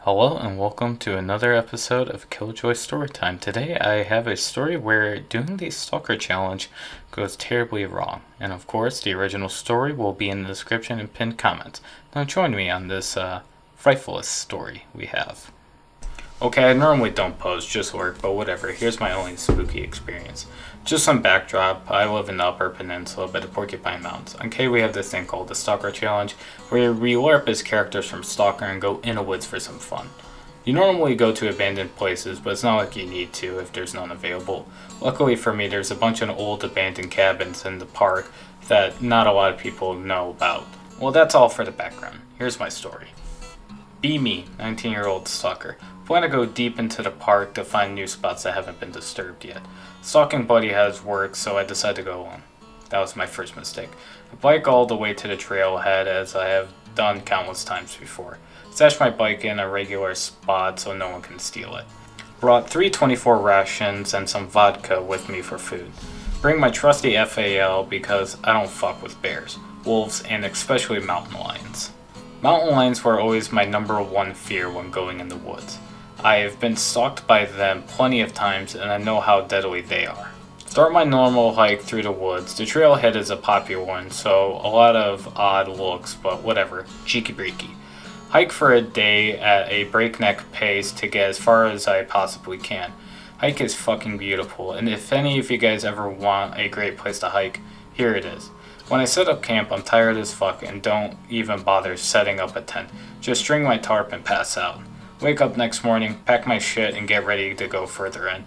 Hello and welcome to another episode of Killjoy Storytime. Today I have a story where doing the Stalker challenge goes terribly wrong. And of course, the original story will be in the description and pinned comments. Now join me on this frightfulest story we have. Okay, I normally don't post, just work, but whatever. Here's my only spooky experience. Just some backdrop. I live in the Upper Peninsula by the Porcupine Mountains. On K, we have this thing called the Stalker Challenge, where we LARP as characters from Stalker and go in the woods for some fun. You normally go to abandoned places, but it's not like you need to if there's none available. Luckily for me, there's a bunch of old abandoned cabins in the park that not a lot of people know about. Well, that's all for the background. Here's my story. Be me, 19-year-old stalker. Plan to go deep into the park to find new spots that haven't been disturbed yet. Stalking buddy has work, so I decided to go alone. That was my first mistake. I bike all the way to the trailhead as I have done countless times before. Stash my bike in a regular spot so no one can steal it. Brought 324 rations and some vodka with me for food. Bring my trusty S.T.A.L.K.E.R because I don't fuck with bears, wolves, and especially mountain lions. Mountain lions were always my number one fear when going in the woods. I have been stalked by them plenty of times and I know how deadly they are. Start my normal hike through the woods. The trailhead is a popular one, so a lot of odd looks, but whatever, cheeky breaky. Hike for a day at a breakneck pace to get as far as I possibly can. Hike is fucking beautiful, and if any of you guys ever want a great place to hike, here it is. When I set up camp, I'm tired as fuck and don't even bother setting up a tent. Just string my tarp and pass out. Wake up next morning, pack my shit, and get ready to go further in.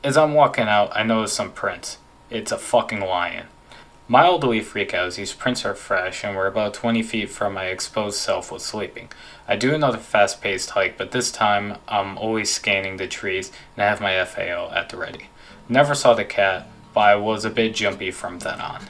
As I'm walking out, I notice some prints. It's a fucking lion. Mildly freak out as these prints are fresh and were about 20 feet from my exposed self was sleeping. I do another fast-paced hike, but this time I'm always scanning the trees and I have my FAO at the ready. Never saw the cat, but I was a bit jumpy from then on.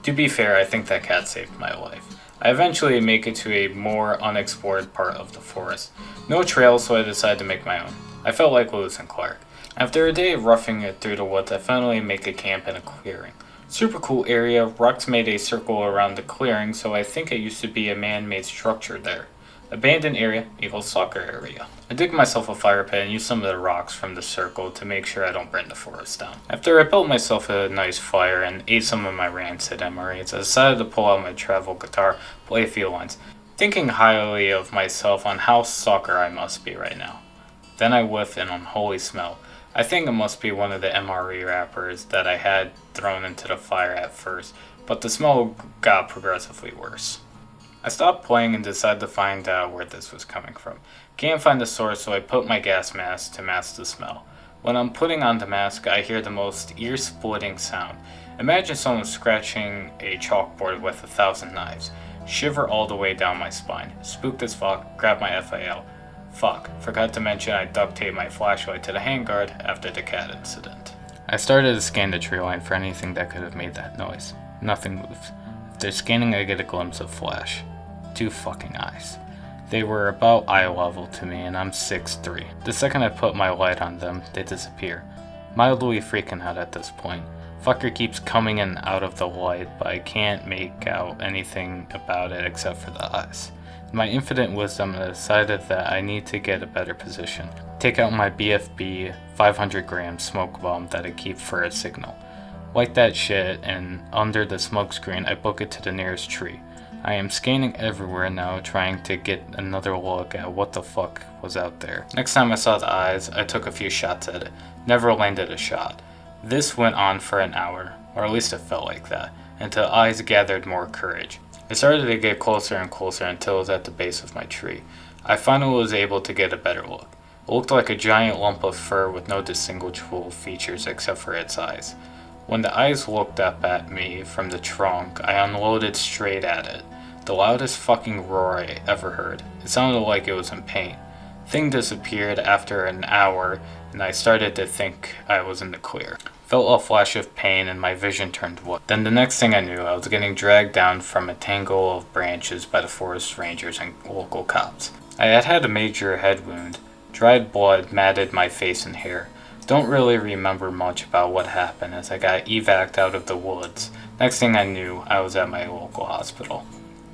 To be fair, I think that cat saved my life. I eventually make it to a more unexplored part of the forest. No trails, so I decided to make my own. I felt like Lewis and Clark. After a day of roughing it through the woods, I finally make a camp in a clearing. Super cool area. Rocks made a circle around the clearing, so I think it used to be a man-made structure there. Abandoned area equals soccer area. I dig myself a fire pit and use some of the rocks from the circle to make sure I don't burn the forest down. After I built myself a nice fire and ate some of my rancid MREs, I decided to pull out my travel guitar, play a few lines, thinking highly of myself on how stalker I must be right now. Then I whiff an unholy smell. I think it must be one of the MRE wrappers that I had thrown into the fire at first, but the smell got progressively worse. I stopped playing and decided to find out where this was coming from. Can't find the source, so I put my gas mask to mask the smell. When I'm putting on the mask, I hear the most ear-splitting sound. Imagine someone scratching a chalkboard with 1,000 knives. Shiver all the way down my spine. Spooked as fuck, grab my FAL. Fuck, forgot to mention I duct taped my flashlight to the handguard after the cat incident. I started to scan the tree line for anything that could have made that noise. Nothing moved. After scanning, I get a glimpse of Flash. 2 fucking eyes. They were about eye level to me and I'm 6'3". The second I put my light on them, they disappear. Mildly freaking out at this point. Fucker keeps coming in and out of the light, but I can't make out anything about it except for the eyes. In my infinite wisdom, I decided that I need to get a better position. Take out my BFB 500 gram smoke bomb that I keep for a signal. Light that shit, and under the smoke screen, I book it to the nearest tree. I am scanning everywhere now, trying to get another look at what the fuck was out there. Next time I saw the eyes, I took a few shots at it. Never landed a shot. This went on for an hour, or at least it felt like that, until eyes gathered more courage. I started to get closer and closer until it was at the base of my tree. I finally was able to get a better look. It looked like a giant lump of fur with no distinguishable features except for its eyes. When the eyes looked up at me from the trunk, I unloaded straight at it. The loudest fucking roar I ever heard. It sounded like it was in pain. Thing disappeared after an hour, and I started to think I was in the clear. Felt a flash of pain and my vision turned white. Then the next thing I knew, I was getting dragged down from a tangle of branches by the forest rangers and local cops. I had had a major head wound. Dried blood matted my face and hair. Don't really remember much about what happened as I got evac'd out of the woods. Next thing I knew, I was at my local hospital.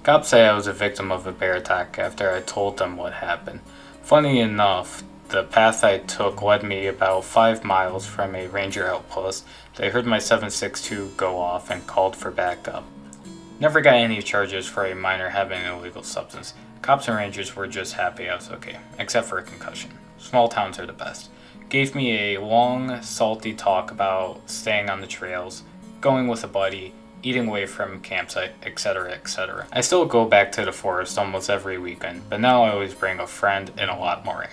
Cops say I was a victim of a bear attack after I told them what happened. Funny enough, the path I took led me about 5 miles from a ranger outpost. They heard my 7.62 go off and called for backup. Never got any charges for a minor having an illegal substance. Cops and rangers were just happy I was okay, except for a concussion. Small towns are the best. Gave me a long, salty talk about staying on the trails, going with a buddy, eating away from campsite, etc., etc. I still go back to the forest almost every weekend, but now I always bring a friend and a lot more.